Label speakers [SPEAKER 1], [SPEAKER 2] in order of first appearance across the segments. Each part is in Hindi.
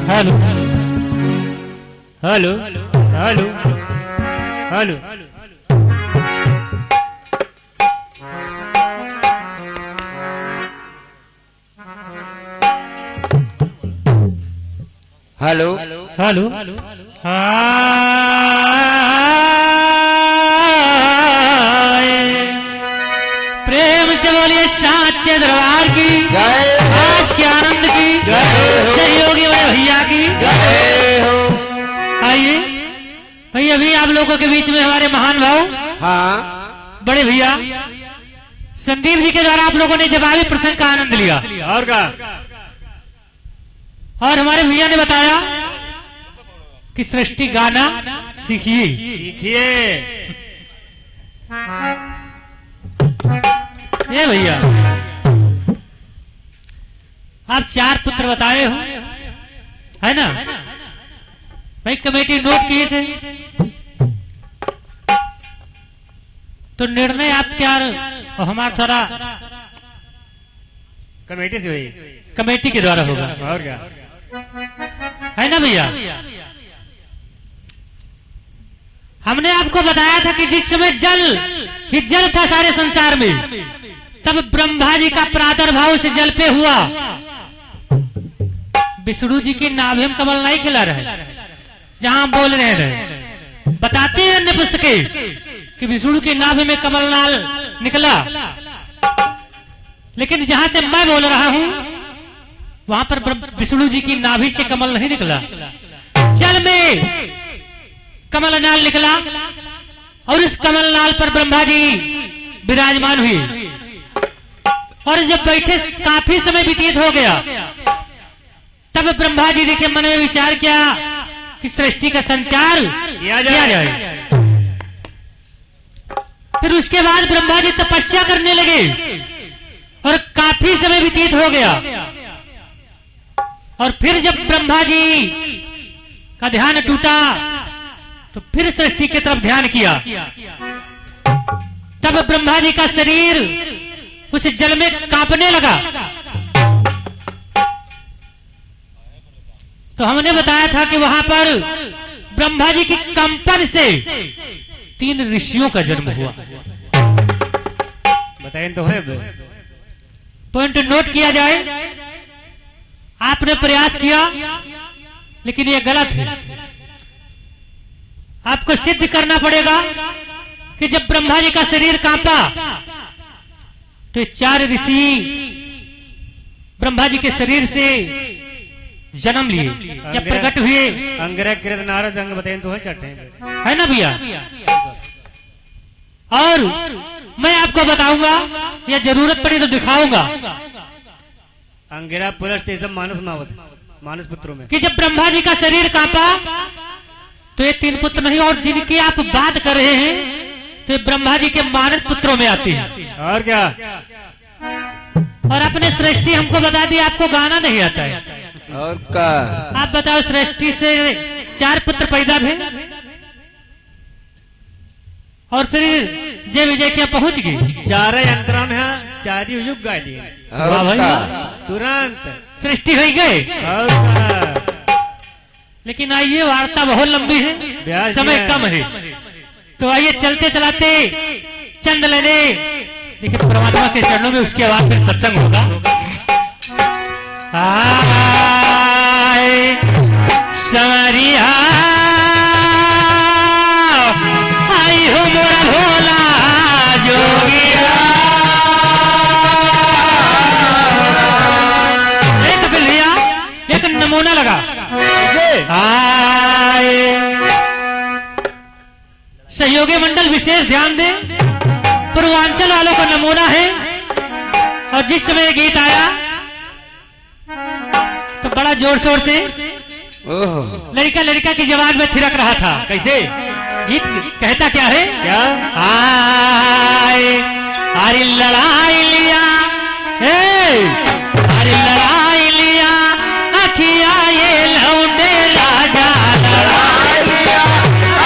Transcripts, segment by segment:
[SPEAKER 1] Hello hello hello hello
[SPEAKER 2] hello
[SPEAKER 1] hello प्रेम से बोलिए साचे दरबार की
[SPEAKER 2] जय
[SPEAKER 1] आज के आनंद की सहयोगी बड़े भैया की
[SPEAKER 2] हो।
[SPEAKER 1] आइए भाई अभी आप लोगों के बीच में हमारे महान भाव
[SPEAKER 2] हाँ
[SPEAKER 1] बड़े भैया संदीप जी के द्वारा आप लोगों ने जवाबी प्रसंग का आनंद लिया
[SPEAKER 2] और का
[SPEAKER 1] और हमारे भैया ने बताया कि सृष्टि गाना सीखिए
[SPEAKER 2] सीखिए।
[SPEAKER 1] ये भैया आप 4 पुत्र बताए हो है ना भाई कमेटी नोट किए थे तो निर्णय आप क्या और हमारा थोड़ा
[SPEAKER 2] कमेटी से हुई
[SPEAKER 1] कमेटी के द्वारा होगा
[SPEAKER 2] और क्या
[SPEAKER 1] है ना भैया। हमने आपको बताया था कि जिस समय जल ही जल था सारे संसार में तब ब्रह्मा जी का प्रादुर्भाव से जल पे हुआ। विष्णु जी की नाभि में कमल नहीं खिला रहे जहां बोल रहे थे बताते हैं अन्य पुस्तकें कि विष्णु की नाभि में कमल नाल निकला लेकिन जहां से मैं बोल रहा हूं वहां पर विष्णु जी की नाभि से कमल नहीं निकला जल में कमल नाल निकला और इस कमल नाल पर ब्रह्मा जी विराजमान हुए और जब बैठे काफी समय व्यतीत हो गया तब ब्रह्मा जी ने के मन में विचार किया कि सृष्टि का संचार किया जाए। फिर उसके बाद ब्रह्मा जी तपस्या करने लगे और काफी समय व्यतीत हो गया और फिर जब ब्रह्मा जी का ध्यान टूटा तो फिर सृष्टि की तरफ ध्यान किया। तब ब्रह्मा जी का शरीर उस जल में कांपने लगा। तो हमने बताया था कि वहां पर ब्रह्मा जी की कंपन से 3 ऋषियों का जन्म हुआ।
[SPEAKER 2] बताएं तो है
[SPEAKER 1] पॉइंट नोट किया जाए। आपने प्रयास किया लेकिन यह गलत है। आपको सिद्ध करना पड़ेगा कि जब ब्रह्मा जी का शरीर कांपा तो 4 ऋषि ब्रह्मा जी के शरीर से जन्म लिए या प्रकट हुए।
[SPEAKER 2] अंग्रह कृत नारद अंग बताएं तो है चट्टे
[SPEAKER 1] है ना भैया। और मैं आपको बताऊंगा या जरूरत पड़ी तो दिखाऊंगा
[SPEAKER 2] अंगिरा पुलस सब मानस मावत मानस पुत्रों में
[SPEAKER 1] कि जब ब्रह्मा जी का शरीर कांपा तो ये 3 पुत्र नहीं और जिनकी आप बात कर रहे हैं तो ये ब्रह्मा जी के मानस पुत्रों में आते हैं।
[SPEAKER 2] और क्या
[SPEAKER 1] और अपने सृष्टि हमको बता दी आपको गाना नहीं आता है
[SPEAKER 2] और का
[SPEAKER 1] आप बताओ सृष्टि से 4 पुत्र पैदा हुए और फिर जय विजय क्या पहुंच गई
[SPEAKER 2] 4 यंत्रों में चारी युग गा दिए
[SPEAKER 1] वाह भाई
[SPEAKER 2] तुरंत
[SPEAKER 1] सृष्टि हो गए।
[SPEAKER 2] और का
[SPEAKER 1] लेकिन आइए वार्ता बहुत लंबी है समय कम है तो आइए चलते चलाते चंद लेने देखिए परमात्मा के चरणों में उसके बाद फिर सत्संग होगा। समरिया आई हो मोरा भोला जोगिया एक बिल्लिया एक नमूना लगा आए सहयोगी मंडल विशेष ध्यान दें पूर्वांचल वालों का नमूना है और जिस समय गीत आया तो बड़ा जोर शोर से लड़का लड़का की जवान में थिरक रहा था। कैसे गीत कहता क्या है
[SPEAKER 2] क्या
[SPEAKER 1] आए अरे लड़ाई लिया अरे लड़ाई लिया अखिया ये लौंडे राजा लड़ाई लिया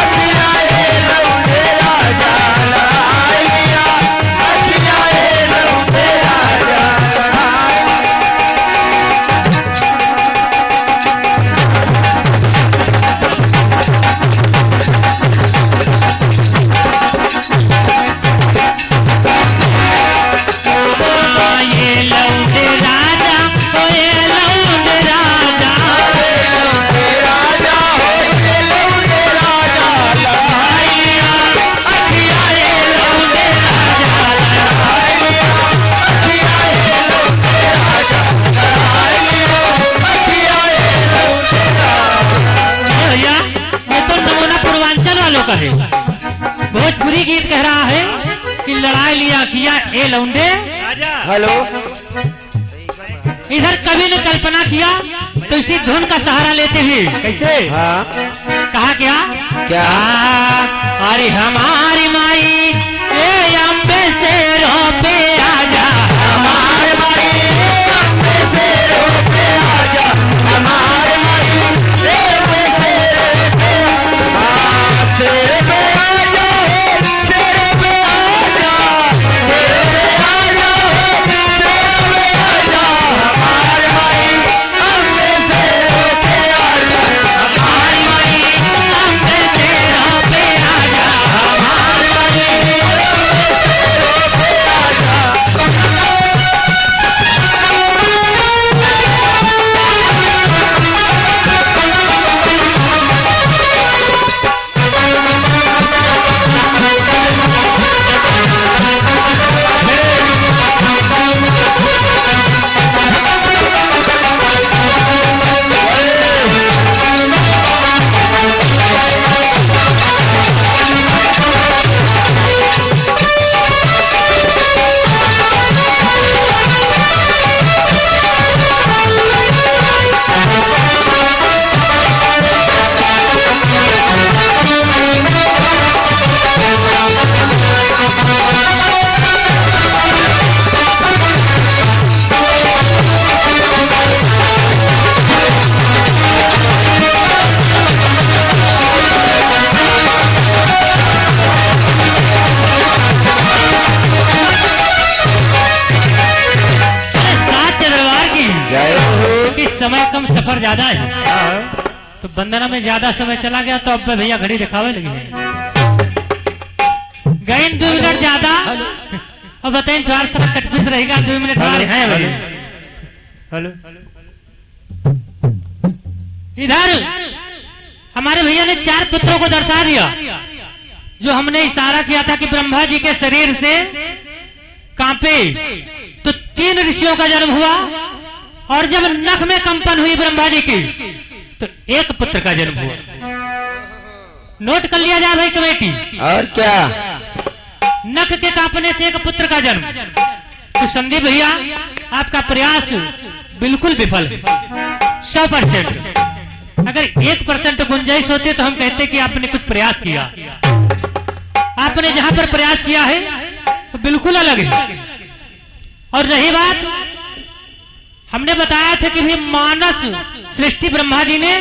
[SPEAKER 1] अखिया ये लौंडे राजा लड़ाई लिया अखिया ये लौंडे राजा है। भोजपुरी गीत कह रहा है कि लड़ाई लिया किया ए लौंडे।
[SPEAKER 2] राजा
[SPEAKER 3] हेलो।
[SPEAKER 1] इधर कवि ने कल्पना किया तो इसी धुन का सहारा लेते हुए
[SPEAKER 2] कैसे?
[SPEAKER 3] हाँ
[SPEAKER 1] कहा क्या
[SPEAKER 3] क्या?
[SPEAKER 1] अरे हमारी माई ए अम्बे से रोपे आजा,
[SPEAKER 3] हमारे माई अम्बे से रोपे आजा, हमारे माई अम्बे से रोपे आजा, शेर पे आजा, शेर पे आजा, शेर पे आजा, शेर पे आजा, हमारे माई अम्बे से रोपे आजा, हमारी माई
[SPEAKER 1] अम्बे से रोपे आजा,
[SPEAKER 3] हमारे माई
[SPEAKER 1] समय कम सफर ज्यादा है
[SPEAKER 2] हाँ।
[SPEAKER 1] तो बंदना में ज्यादा समय चला गया तो अब भैया घड़ी दिखावे लगी है। गए 2 मिनट ज्यादा और बताएं 4 साल कटपीस रहेगा 2 मिनट हमारे हैं भैया।
[SPEAKER 2] हेलो
[SPEAKER 1] इधर हमारे भैया ने 4 पुत्रों को दर्शा दिया जो हमने इशारा किया था कि ब्रह्मा जी के शरीर से कांपे तो 3 ऋषियों का जन्म हुआ और जब नख में कंपन हुई ब्रह्मा जी की तो 1 पुत्र का जन्म हुआ। नोट कर लिया जाए भाई कमेटी।
[SPEAKER 3] और क्या?
[SPEAKER 1] नख के कांपने से 1 पुत्र का जन्म। तो संदीप भैया आपका प्रयास बिल्कुल विफल है 100%। अगर 1% गुंजाइश होती तो हम कहते कि आपने कुछ प्रयास किया। आपने जहां पर प्रयास किया है तो बिल्कुल अलग है। और रही बात हमने बताया था कि भी मानस सृष्टि ब्रह्मा जी ने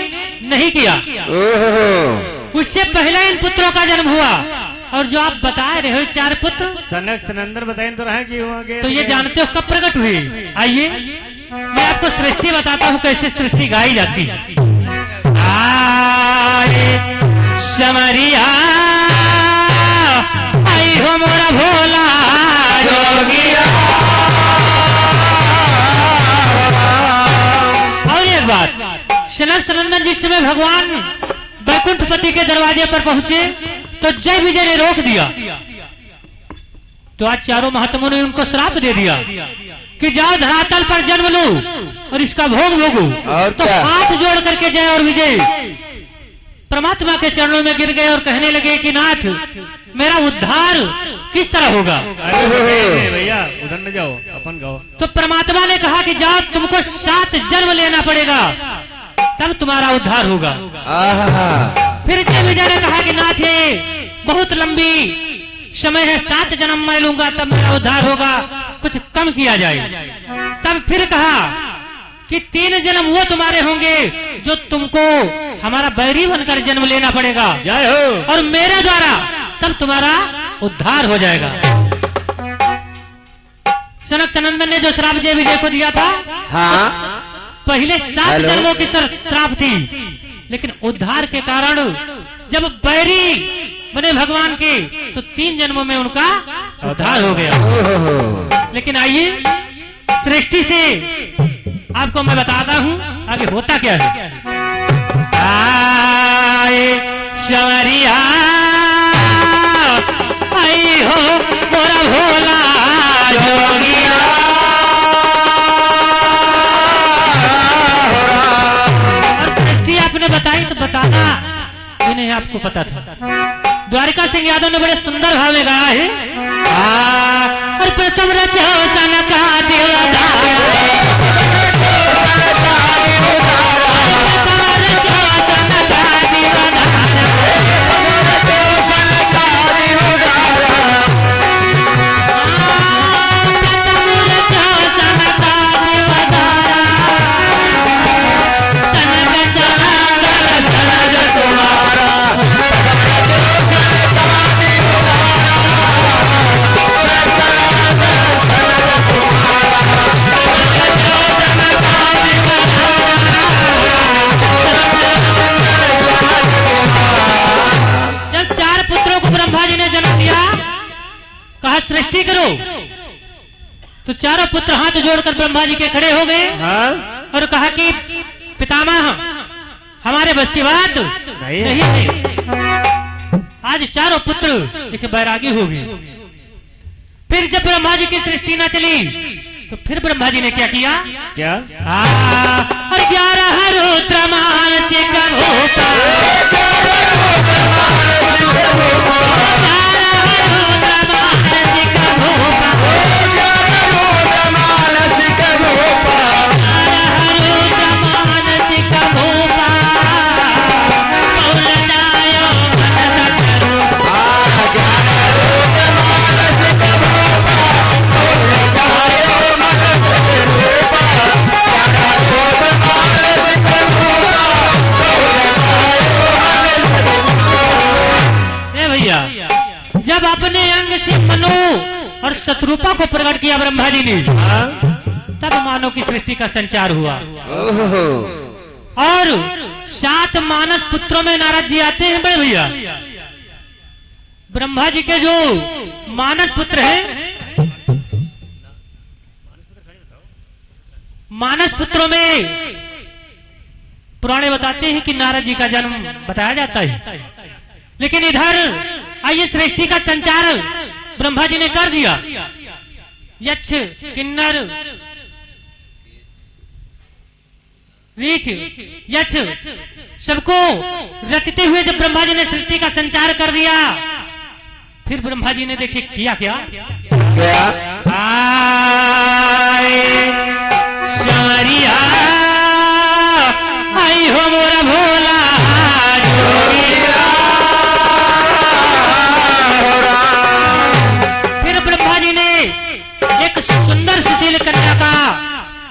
[SPEAKER 1] नहीं किया,
[SPEAKER 3] ओहो।
[SPEAKER 1] उससे पहले इन पुत्रों का जन्म हुआ। और जो आप बता रहे हो 4 पुत्र
[SPEAKER 2] सनक सनंदर बताएं तो रहा कि वहाँ के
[SPEAKER 1] तो ये जानते हो कब प्रकट हुए? आइए मैं आपको सृष्टि बताता हूँ कैसे सृष्टि गाई जाती है। आए समरिया आई हो मोरा भोला जोगिया। और एक बात, सनक सनंदन जिस समय भगवान बैकुंठपति के दरवाजे पर पहुंचे तो जय विजय ने रोक दिया। तो आज चारों महात्माओं ने उनको श्राप दे दिया कि जाओ धरातल पर जन्म लो और इसका भोग भोगो।
[SPEAKER 3] और
[SPEAKER 1] तो
[SPEAKER 3] क्या?
[SPEAKER 1] हाथ जोड़ करके जय और विजय परमात्मा के चरणों में गिर गए और कहने लगे कि नाथ मेरा उद्धार किस तरह होगा?
[SPEAKER 2] अरे भैया उधर न जाओ, अपन गाओ।
[SPEAKER 1] तो परमात्मा ने कहा कि जाओ तुमको 7 जन्म लेना पड़ेगा तब तुम्हारा उद्धार होगा।
[SPEAKER 3] आहा।
[SPEAKER 1] फिर जय विजय ने कहा कि नाथ बहुत लंबी समय है, 7 जन्म मैं लूंगा तब मेरा उद्धार होगा, कुछ कम किया जाए। तब फिर कहा कि 3 जन्म वो तुम्हारे होंगे जो तुमको हमारा बैरी बनकर जन्म लेना पड़ेगा
[SPEAKER 2] जय हो।
[SPEAKER 1] और मेरे द्वारा तब तुम्हारा उद्धार हो जाएगा। सनक सनंदन ने जो श्राप जय विजय को दिया था,
[SPEAKER 3] हाँ।
[SPEAKER 1] पहले 7
[SPEAKER 3] हेलो।
[SPEAKER 1] जन्मों की श्राप थी, लेकिन उद्धार के कारण जब बैरी बने भगवान के तो 3 जन्मों में उनका उद्धार हो गया।
[SPEAKER 3] ओहो।
[SPEAKER 1] लेकिन आइए सृष्टि से आपको मैं बताता हूं आगे होता क्या है। आए शवरिया आई हो मोरा भोला जोगिया। और सृष्टि आपने बताई तो बताना इन्हें आपको पता था। द्वारिका सिंह यादव ने बड़े सुंदर भाव में गाया है। और प्रथम रचो सनका सृष्टि करो, तो चारों पुत्र हाथ जोड़कर ब्रह्मा जी के खड़े हो गए।
[SPEAKER 2] हाँ?
[SPEAKER 1] और कहा कि पितामह हमारे बस की बात नहीं है। आज चारों पुत्र देखिए बैरागी हो गए। फिर जब ब्रह्मा जी की सृष्टि न चली तो फिर ब्रह्मा जी ने क्या किया?
[SPEAKER 2] क्या?
[SPEAKER 1] और 11 रुद्र मानसिक भूपा, जब अपने अंग से मनु और शत्रुपा को प्रकट किया ब्रह्मा जी ने, तब मानव की सृष्टि का संचार हुआ। और 7 मानस पुत्रों में नारद जी आते हैं। बड़े भैया ब्रह्मा जी के जो मानस पुत्र हैं, मानस पुत्रों में पुराने बताते हैं कि नारद जी का जन्म बताया जाता है। लेकिन इधर आइए सृष्टि का संचार ब्रह्मा जी ने कर दिया। यक्ष, किन्नर, रीछ, यक्ष सबको रचते हुए जब ब्रह्मा जी ने सृष्टि का संचार कर दिया, फिर ब्रह्मा जी ने देखे किया क्या? शमरिया आई हो मोरा भोला सुंदर सुशील कन्या का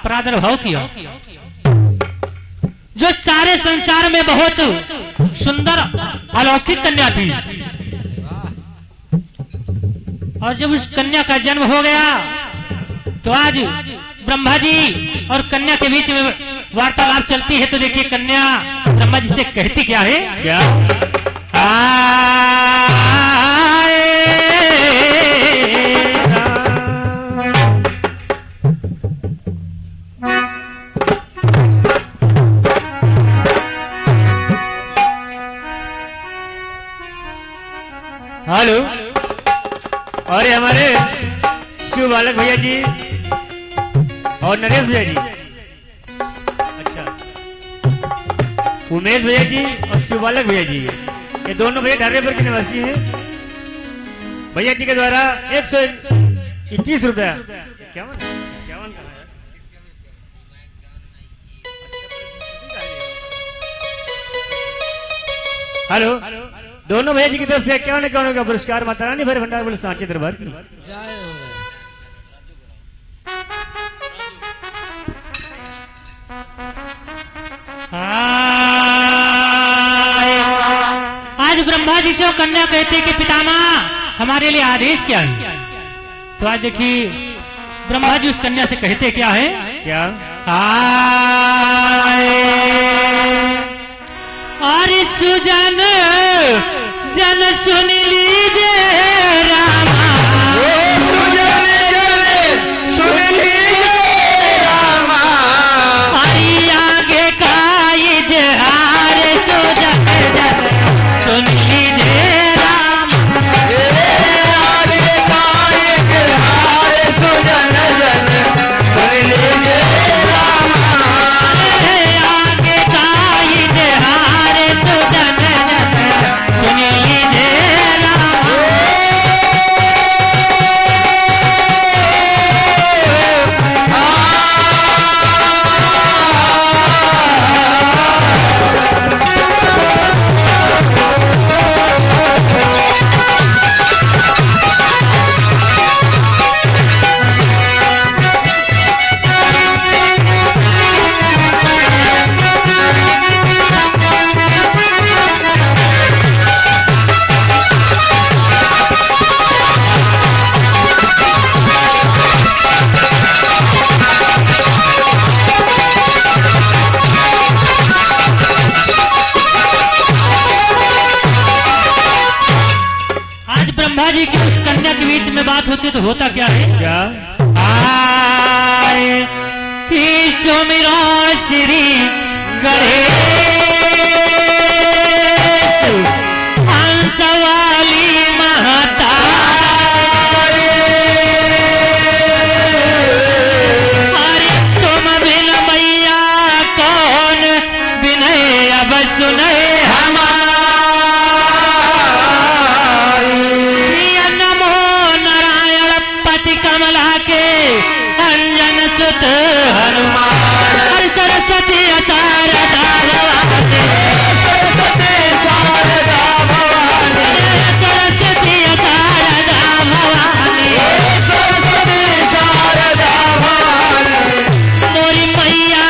[SPEAKER 1] प्रादुर्भाव किया, जो सारे संसार में बहुत सुंदर अलौकिक कन्या थी। और जब उस कन्या का जन्म हो गया तो आज ब्रह्मा जी और कन्या के बीच में वार्तालाप चलती है। तो देखिए कन्या ब्रह्मा जी से कहती क्या है? क्या?
[SPEAKER 2] हेलो, और हमारे शिव बालक भैया जी और नरेश भैया जी, अच्छा उमेश भैया जी और शिव बालक भैया जी, ये दोनों भैया ढारेपुर के निवासी हैं। भैया जी के द्वारा 121 रुपया हेलो, दोनों भैया जी की तरफ से क्या का पुरस्कार माता रानी भर भंडार बोले सांचे दरबार की
[SPEAKER 1] आज ब्रह्मा जी से कन्या कहते कि पितामह हमारे लिए आदेश क्या है? तो आज देखिए ब्रह्मा जी उस कन्या से कहते क्या है?
[SPEAKER 2] क्या?
[SPEAKER 1] और सुजन जन सुन लीजिए रामा,
[SPEAKER 3] सुन लीजिए रामा,
[SPEAKER 1] हरी आगे का इजहार सुजन जन सुन लीजिए रामा,
[SPEAKER 3] आगे का इजहार सुजन जन सुन लीजिए रामा,
[SPEAKER 1] आगे का इजहार सुजन जन सुन लीजिए बात होती तो होता क्या है?
[SPEAKER 2] क्या?
[SPEAKER 1] आए कि सुमिरो श्री गणेश हंस वाली महतारी, अरे तुम बिन मैया कौन बिनय अब सुने हमारी। नमो नारायण पति कमला के अंजन सुत हनुमान, हर सरस्वती शारदा भवानी,
[SPEAKER 3] सरस्वती शारदा भवानी,
[SPEAKER 1] सरस्वती शारदा भवानी,
[SPEAKER 3] सरस्वती शारदा भवानी,
[SPEAKER 1] मोरी मैया।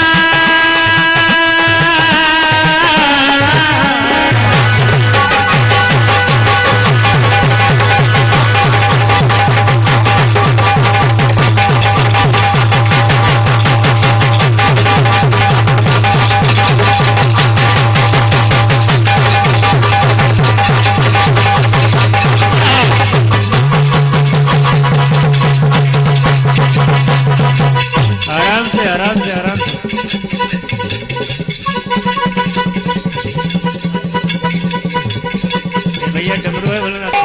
[SPEAKER 2] आराम से आराम से आराम से। ये भैया डमरू है बोलो ना आपका।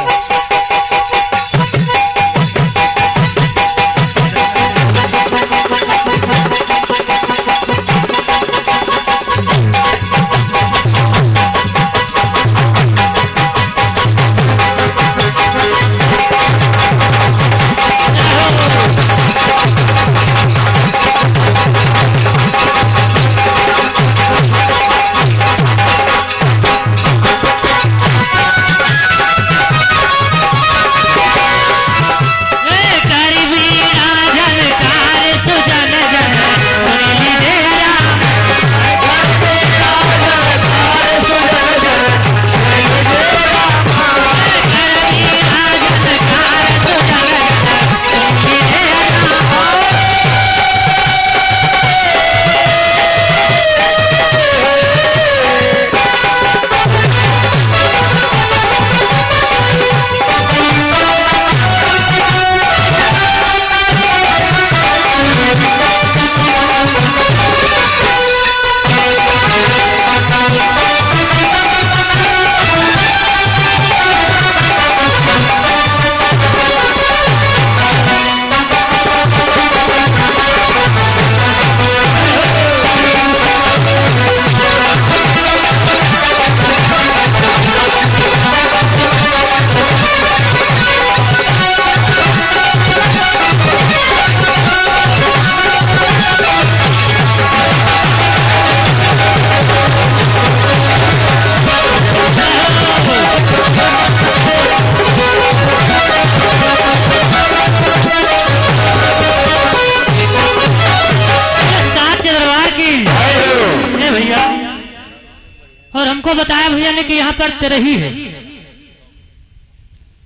[SPEAKER 1] और हमको बताया भैया ने कि यहाँ पर तिरही है,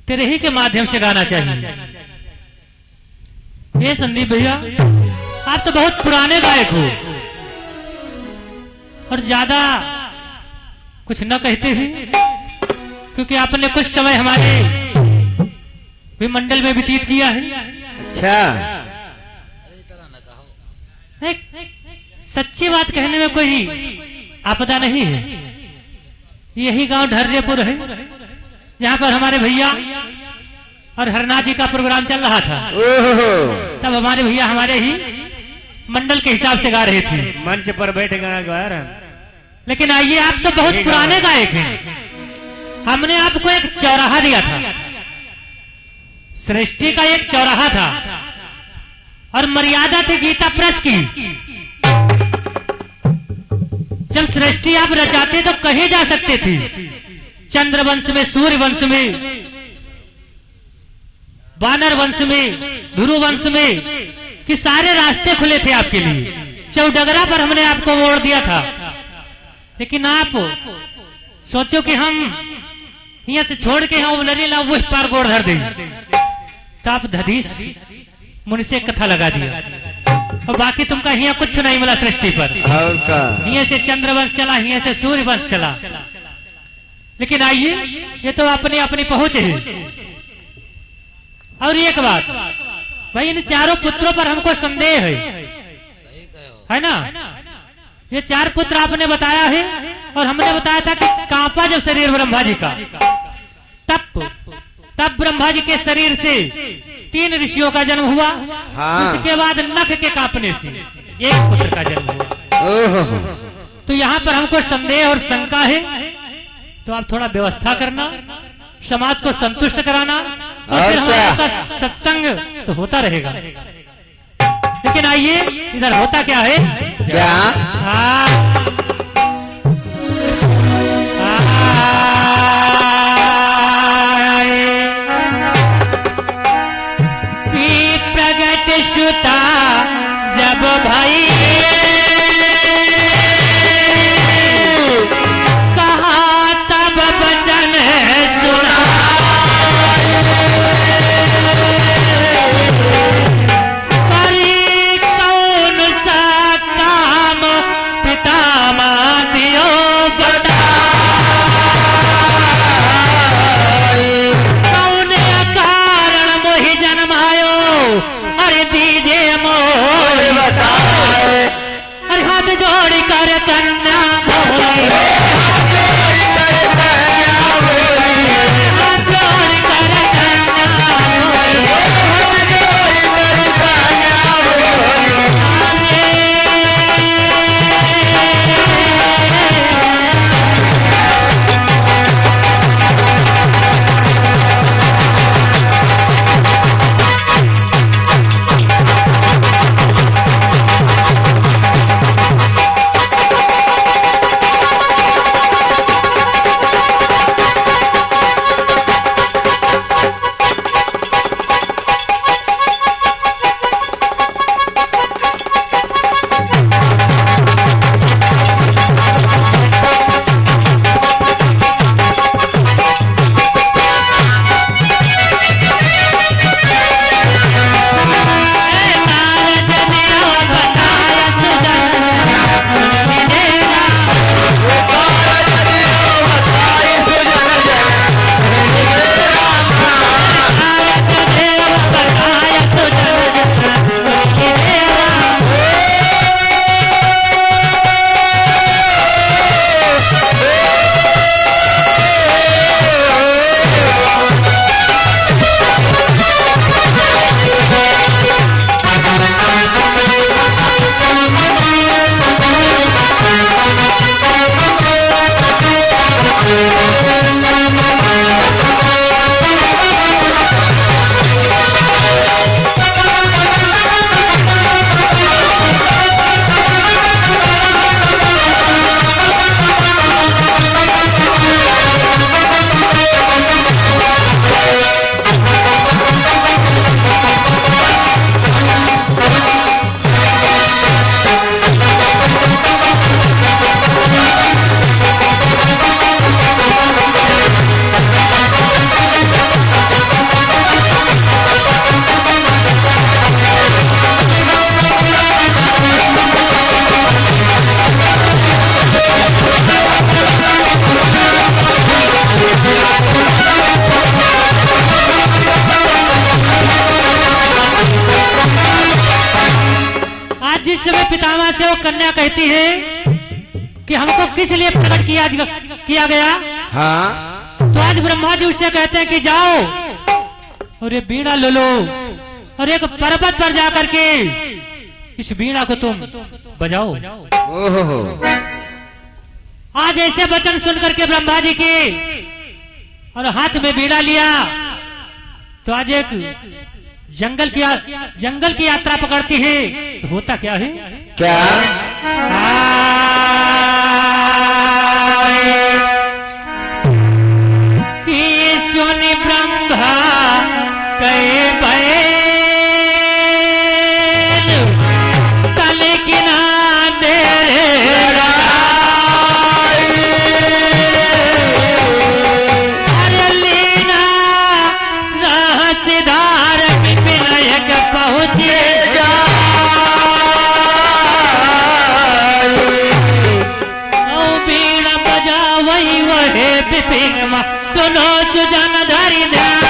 [SPEAKER 1] तिरही के माध्यम से गाना चाहिए। ये संदीप भैया आप तो बहुत पुराने गायक हो और ज्यादा कुछ न कहते हैं, क्योंकि आपने कुछ समय हमारे भी मंडल में व्यतीत किया है।
[SPEAKER 3] अच्छा,
[SPEAKER 1] एक सच्ची बात कहने में कोई आपदा नहीं है। यही गांव ढर्रेपुर है जहां पर हमारे भैया और हरनाथ जी का प्रोग्राम चल रहा था।
[SPEAKER 3] ओहो,
[SPEAKER 1] तब हमारे भैया हमारे ही मंडल के हिसाब से गा रहे थे।
[SPEAKER 2] मंच पर बैठे गाना गा रहे हैं।
[SPEAKER 1] लेकिन आइए, आप तो बहुत पुराने गायक हैं। हमने आपको एक चौराहा दिया था, सृष्टि का एक चौराहा था और मर्यादा थी गीता प्रेस की। जब सृष्टि आप रचाते तो कहीं जा सकते थे, चंद्रवंश में, सूर्य वंश में, वानर वंश में, ध्रुव वंश में, कि सारे रास्ते खुले थे आपके लिए। चौडगरा पर हमने आपको मोड़ दिया था, लेकिन आप सोचो कि हम यहाँ से छोड़ के यहाँ उलरी ला वो पार गोड़ धर दें, तो आप धधीश मुनि से कथा लगा दिया और बाकी तुमका यहाँ कुछ नहीं मिला सृष्टि पर।
[SPEAKER 3] और का
[SPEAKER 1] यहाँ से चंद्रवंश चला, यहाँ से सूर्य वंश चला। लेकिन आइए, ये तो अपनी अपनी पहुंच है। और एक बात भाई, इन चारों पुत्रों पर हमको संदेह है ना। ये 4 पुत्र आपने बताया है और हमने बताया था कि कांपा जब शरीर ब्रह्मा जी का, तब ब्रह्मा जी के शरीर से 3 ऋषियों का जन्म हुआ।
[SPEAKER 3] हाँ।
[SPEAKER 1] उसके बाद नख के कांपने से एक पुत्र का जन्म हुआ।
[SPEAKER 3] ओहो।
[SPEAKER 1] तो यहाँ पर हमको संदेह और शंका है, तो आप थोड़ा व्यवस्था करना, समाज को संतुष्ट कराना, और फिर हमारा का सत्संग तो होता रहेगा। लेकिन आइए, इधर होता क्या है?
[SPEAKER 3] क्या?
[SPEAKER 1] प्रगट सुता जब भाई कहा तब वचन सुना, करी कौन सा काम पिता दियो बता, कौन कारण मोहि जन्मायो, अरे दीजे मोर बताए, अरे हाथ जोड़ कर कन्या मोरी, हाथ जोड़ कर कन्या मोरी, हाथ जोड़ कर कन्या पितामह से वो कन्या कहती है कि हमको किस लिए प्रकट किया गया।
[SPEAKER 3] हाँ।
[SPEAKER 1] तो आज ब्रह्मा जी उससे कहते हैं कि जाओ और ये बीड़ा ले लो और एक पर्वत पर जाकर के इस बीड़ा को तुम बजाओ।
[SPEAKER 3] ओहो।
[SPEAKER 1] आज ऐसे वचन सुन करके ब्रह्मा जी के और हाथ में बीड़ा लिया तो आज एक जंगल की यात्रा पकड़ती है। तो होता क्या है?
[SPEAKER 3] क्या?
[SPEAKER 1] कि सुनि ब्रह्मा कहे बैल तन किना दे लीना राह सिधार विनायक पहुँचे बीड़ा बजावई वहे विपिन सुनो सुजन धरि ध्यान।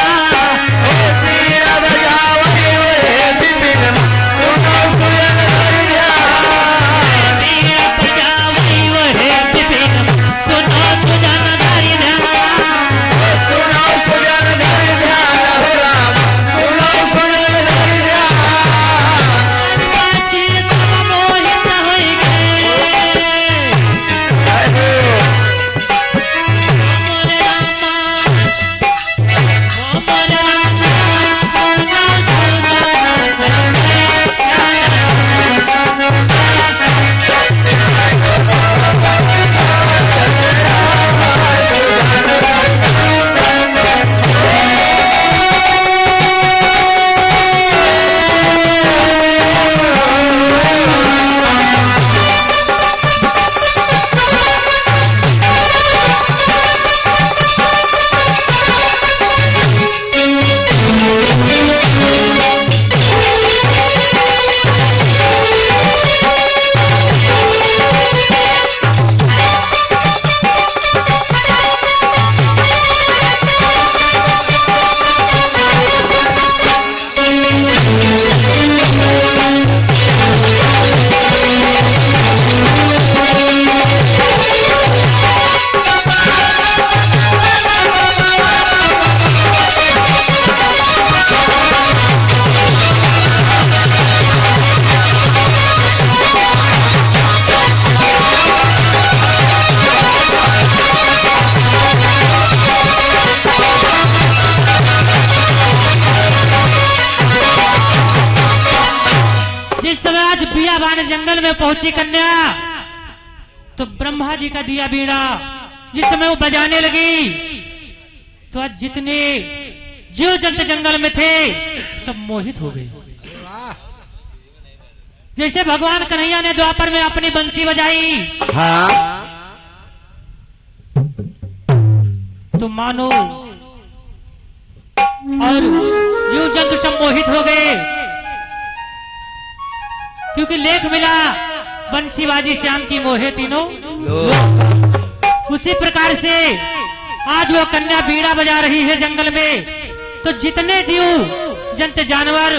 [SPEAKER 1] मैदान जंगल में पहुंची कन्या तो ब्रह्मा जी का दिया बीड़ा जिस समय वो बजाने लगी तो आज जितने जीव जंतु जंगल में थे सब मोहित हो गए। जैसे भगवान कन्हैया ने द्वापर में अपनी बंसी बजाई
[SPEAKER 3] हाँ
[SPEAKER 1] तो मानो और जीव जंतु सब मोहित हो गए, क्योंकि लेख मिला बंसीबाजी श्याम की मोहे तीनों लोग। उसी प्रकार से आज वो कन्या बीड़ा बजा रही है जंगल में, तो जितने जीव जंतु जानवर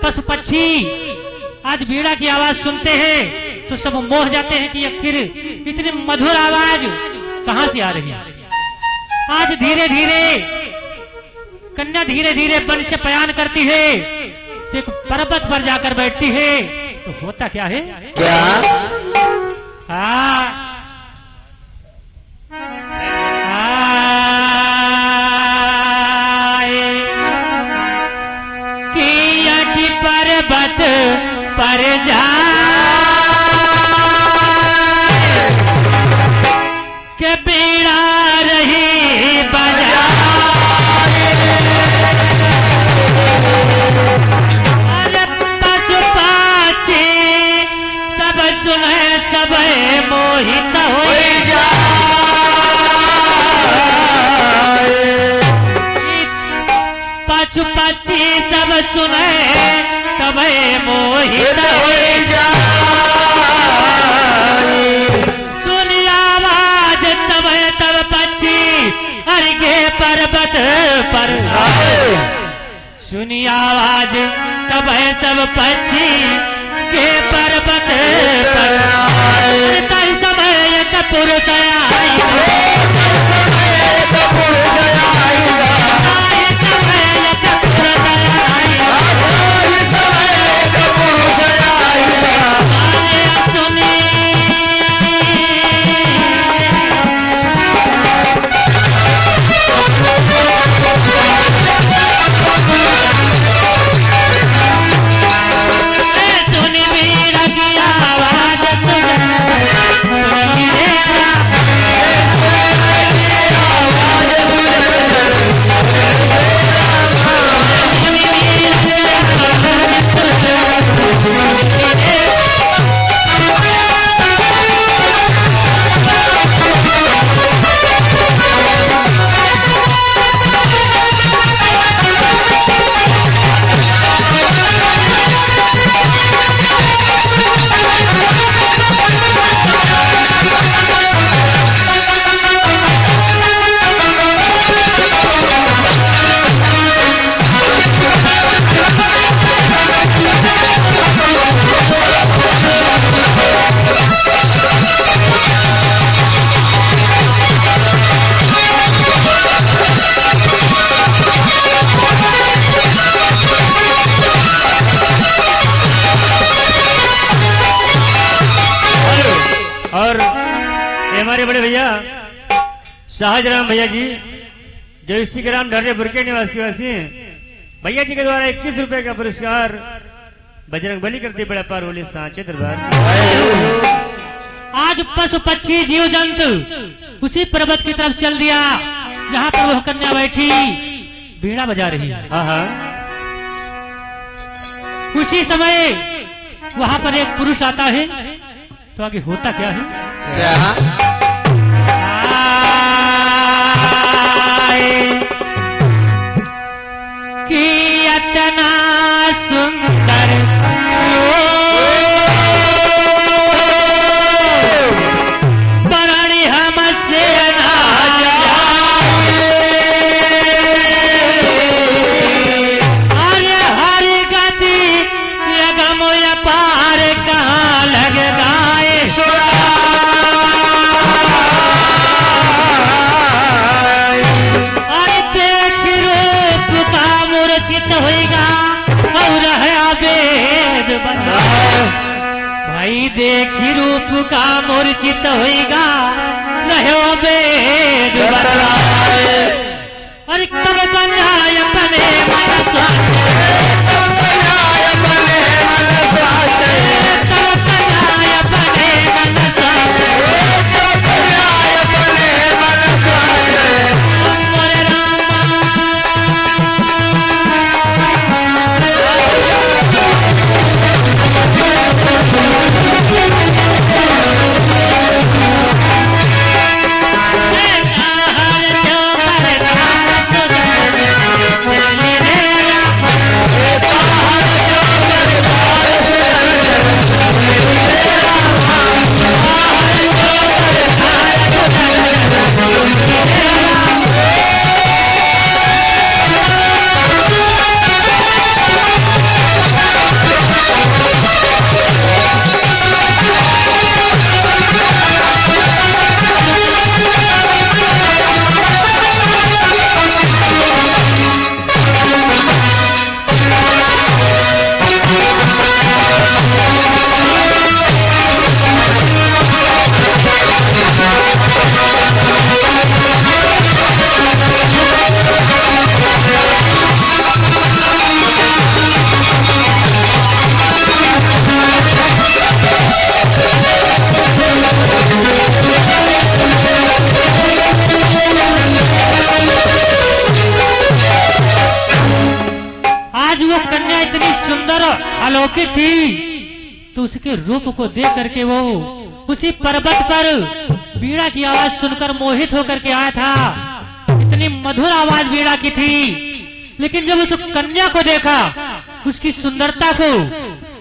[SPEAKER 1] पशु पक्षी आज बीड़ा की आवाज सुनते हैं तो सब मोह जाते हैं कि आखिर इतनी मधुर आवाज कहां से आ रही है। आज धीरे धीरे कन्या धीरे धीरे वन से पलायन करती है तो एक पर्वत पर जाकर बैठती है। तो होता क्या है,
[SPEAKER 3] क्या
[SPEAKER 1] हाँ कि पर्वत पर जा के बीड़ा रही बजा, अरे पशु पक्षी सब सुने सब मोहित हो जा। पशु पक्षी सब सुने तब मोहित हो जा। सुनी आवाज तब तब पक्षी हरगे पर्वत पर, सुनी आवाज तब सब पक्षी के पर्वत पर। तय समय एक पुरुष और हमारे बड़े भैया शाहजराम भैया जी जो इसी ग्राम ढर्रेपुर के निवासी हैं, भैया जी के द्वारा 21 रुपए का पुरस्कार बजरंग बली करते बड़ा पारोली सांचे दरबार। आज पशु पक्षी जीव जंतु उसी पर्वत की तरफ चल दिया जहां पर वह कन्या बैठी बीड़ा बजा रही है। उसी समय वहां पर एक पुरुष आता है, तो आगे होता क्या है,
[SPEAKER 3] क्या
[SPEAKER 1] कि इतना सुंदर प्राणी हमसे ना जाए, अरे हर गति यगम पार कहाँ लग गाए। अरे देख रूप का मूर्छित होगा और है अभेद बना, भाई देखी रूप का मूर्छित होगा रहे अभेद बना। अरे तब बनाए अपने मन स्वास्थ्य, तब अलौकिक थी, तो उसके रूप को देख करके वो उसी पर्वत पर बीड़ा की आवाज सुनकर मोहित होकर के आया था। इतनी मधुर आवाज बीड़ा की थी, लेकिन जब उस कन्या को देखा, उसकी सुंदरता को,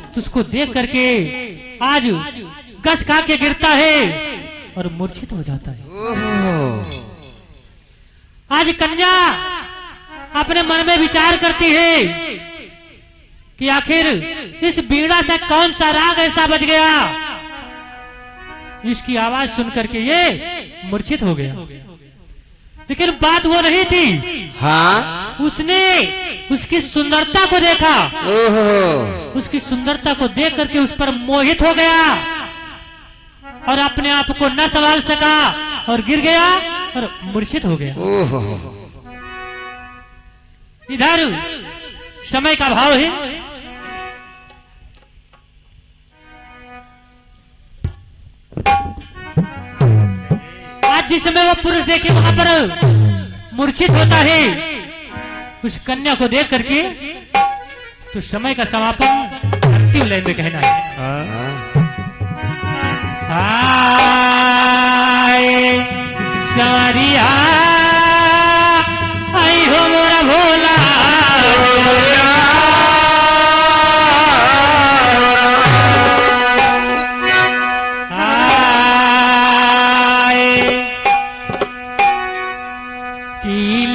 [SPEAKER 1] तो उसको देख करके आज गस खा के गिरता है और मूर्छित हो जाता है।
[SPEAKER 3] ओहो,
[SPEAKER 1] आज कन्या अपने मन में विचार करती है कि आखिर इस बीड़ा से कौन सा राग ऐसा बज गया जिसकी आवाज सुनकर के ये मूर्छित हो गया। लेकिन बात वो नहीं थी,
[SPEAKER 3] हाँ,
[SPEAKER 1] उसने उसकी सुंदरता को देखा,
[SPEAKER 3] ओहो,
[SPEAKER 1] उसकी सुंदरता को देख करके उस पर मोहित हो गया और अपने आप को न संभाल सका और गिर गया और मूर्छित हो गया।
[SPEAKER 3] ओहो,
[SPEAKER 1] इधर समय का भाव है, आज जिस समय वो पुरुष देखे वहां पर मूर्छित होता है, उस कन्या को देख करके तो समय का समापन अंतिम लाइन में कहना है। आए सवरिया आई हो मोरा भोला,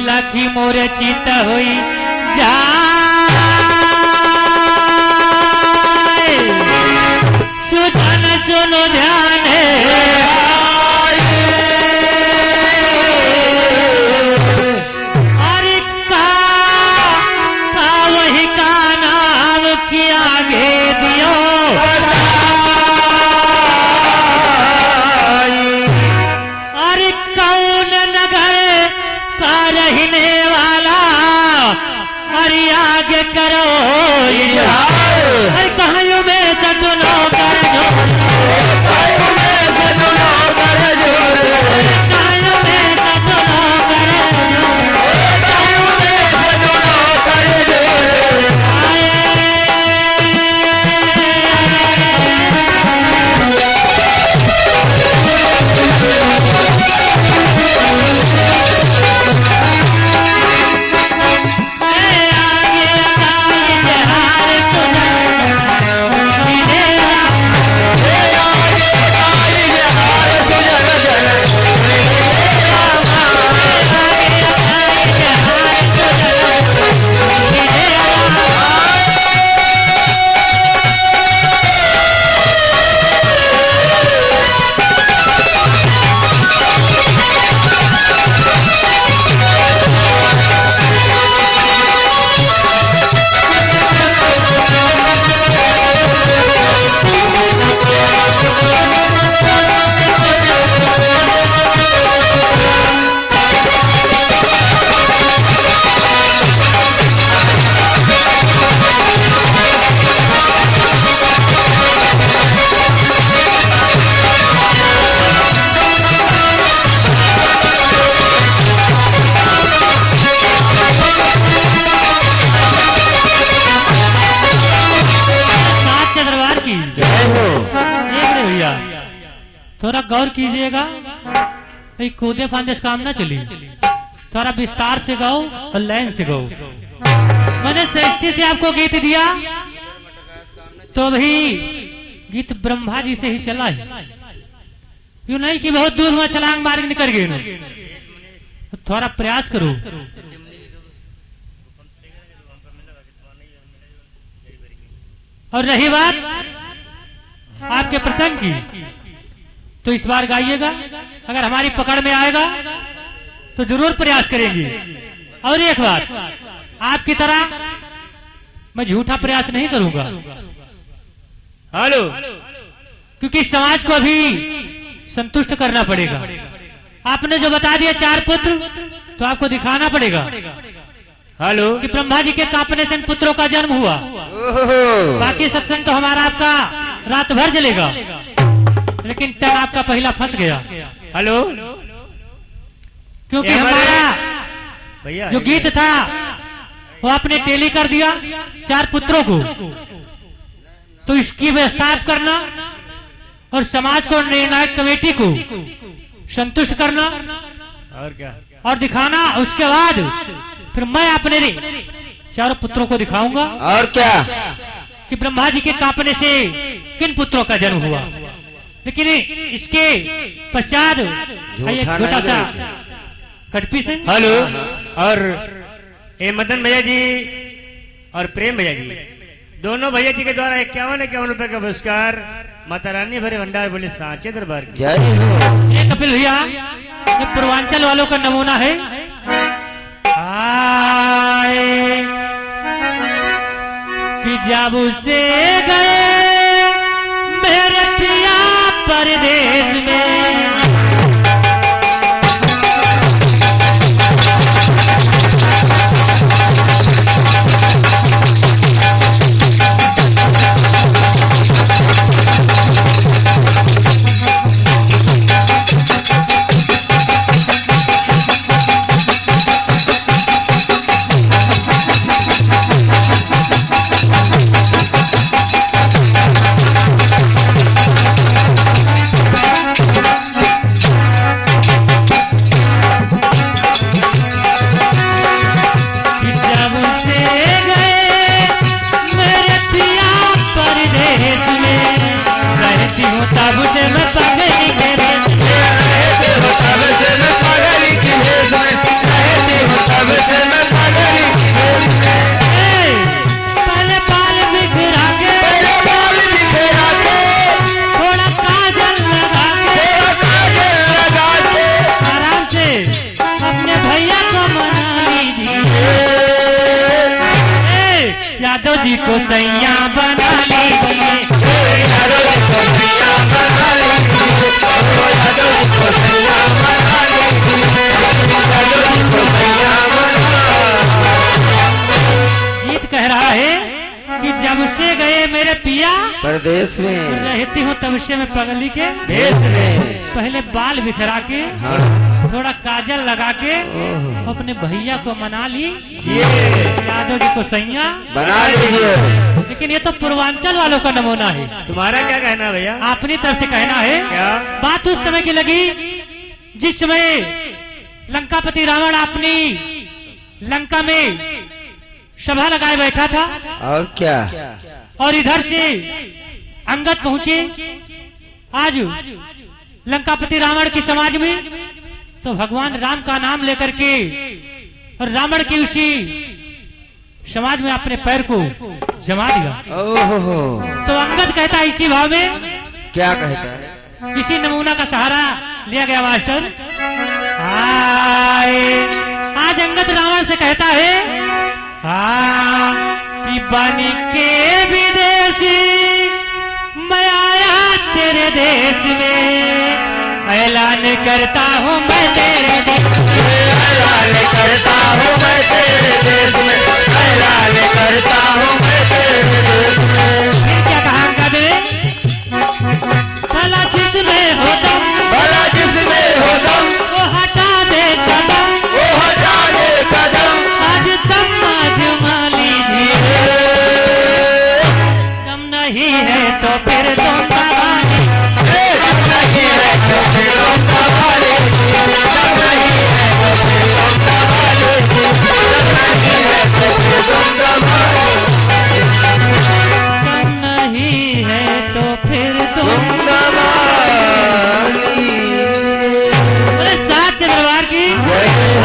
[SPEAKER 1] लखी मोर चित हुई जा सुधन सुनो ध्यान, अरे का वही का नाम किया आगे दियो, अरे कौन नगर का रहने वाला, अरे आगे करो अरे कहां में सदनो कर जोड़, कहां में सदनो कर जोड़, थोड़ा गौर कीजिएगा, कूदे फांदे से काम ना चली, थोड़ा विस्तार से गाओ और लाइन से गाओ। मैंने सृष्टि से आपको गीत दिया तो भी गीत ब्रह्मा जी से ही चला है, यूं नहीं कि बहुत दूर हुआ छलांग मार के निकल गए। थोड़ा प्रयास करो। और रही बात आपके प्रसंग की, तो इस बार गाइएगा, अगर हमारी पकड़ में आएगा तो जरूर प्रयास करेंगे। और एक बात, आपकी तरह मैं झूठा प्रयास नहीं करूंगा,
[SPEAKER 2] हेलो,
[SPEAKER 1] क्योंकि समाज को अभी संतुष्ट करना पड़ेगा। आपने जो बता दिया 4 पुत्र, तो आपको दिखाना पड़ेगा
[SPEAKER 2] हेलो
[SPEAKER 1] कि ब्रह्मा जी के कांपने से इन पुत्रों का जन्म हुआ।
[SPEAKER 3] ओहो,
[SPEAKER 1] बाकी सत्संग तो हमारा आपका रात भर चलेगा, लेकिन टन आपका पहला फंस गया।
[SPEAKER 2] हेलो,
[SPEAKER 1] क्योंकि
[SPEAKER 2] ये हमारे-
[SPEAKER 1] हमारा
[SPEAKER 2] भैया
[SPEAKER 1] जो गीत था वो आपने टेली कर दिया 4 पुत्रों को, तो इसकी व्यवस्था करना और समाज को निर्णायक कमेटी को संतुष्ट करना
[SPEAKER 2] और क्या?
[SPEAKER 1] और दिखाना। उसके बाद फिर मैं अपने चारों पुत्रों को दिखाऊंगा
[SPEAKER 3] और क्या?
[SPEAKER 1] कि ब्रह्मा जी के कांपने से किन पुत्रों का जन्म हुआ। लेकिन इसके पश्चात एक छोटा सा कटपीस है।
[SPEAKER 2] हेलो। और ये मदन भैया जी और प्रेम भैया जी, दोनों भैया जी के द्वारा 51 रुपए का पुरस्कार माता रानी भरे भंडार बोले सांचे दरबार की।
[SPEAKER 3] जय हो।
[SPEAKER 1] ये कपिल भैया ये पूर्वांचल वालों का नमूना है। आए कि जब से गए मेरे पिया परदेश में, यादव जी को सैया बना लीजिए, यादव जी को सैया बना लीजिए, यादव जी को सैया बना लीजिए, यादव जी को सैया बना। गीत कह रहा है कि जब से गए मेरे पिया
[SPEAKER 3] परदेश में,
[SPEAKER 1] रहती हूँ तब से मैं पगली के
[SPEAKER 3] देश में।
[SPEAKER 1] पहले बाल बिखरा के
[SPEAKER 3] हाँ।
[SPEAKER 1] थोड़ा काजल लगा के अपने भैया को मना ली, यादव जी को सैया
[SPEAKER 3] बना लीजिए।
[SPEAKER 1] लेकिन ये तो पूर्वांचल वालों का नमूना है।
[SPEAKER 2] तुम्हारा क्या कहना है भैया?
[SPEAKER 1] अपनी तरफ से कहना है
[SPEAKER 2] क्या
[SPEAKER 1] बात उस समय की लगी जिस समय लंकापति रावण अपनी लंका में सभा लगाए बैठा था।
[SPEAKER 3] और क्या?
[SPEAKER 1] और इधर से अंगद पहुंचे आज लंकापति रावण की समाज में, तो भगवान राम का नाम लेकर के और रावण की उसी समाज में अपने पैर को जमा दिया।
[SPEAKER 3] ओहो।
[SPEAKER 1] तो अंगद कहता है इसी भाव में,
[SPEAKER 3] क्या कहता है?
[SPEAKER 1] इसी नमूना का सहारा लिया गया मास्टर। आए आज अंगद रावण से कहता है कि बनी के विदेशी मैं आया तेरे देश में, ऐलान करता हूँ मैं तेरे देश में, ऐलान करता हूँ मैं तेरे देश में, ऐलान करता हूँ मैं तेरे देश में। फिर क्या कहा अंगद ने? भला जिसमें हो दम,
[SPEAKER 3] भला जिसमें हो दम,
[SPEAKER 1] वो हटा दे कदम,
[SPEAKER 3] वो हटा दे कदम।
[SPEAKER 1] आज दम आजमा लीजिए, दम नहीं है तो फिर तुम दबा लीजिए,
[SPEAKER 3] दम नहीं है तो फिर तुम दबा लीजिए, दम नहीं है तो फिर तुम दबा लीजिए, दम नहीं है तो फिर तुम दबा लीजिए,
[SPEAKER 1] दम नहीं है तो फिर तुम
[SPEAKER 3] दबा लीजिए।
[SPEAKER 1] बोले साथ दरबार की,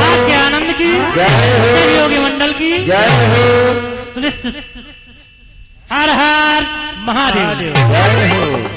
[SPEAKER 1] आज के आनंद की,
[SPEAKER 3] जय हो।
[SPEAKER 1] योगी मंडल की
[SPEAKER 3] जय हो।
[SPEAKER 1] बोले हर हर महादेव।
[SPEAKER 3] जय हो।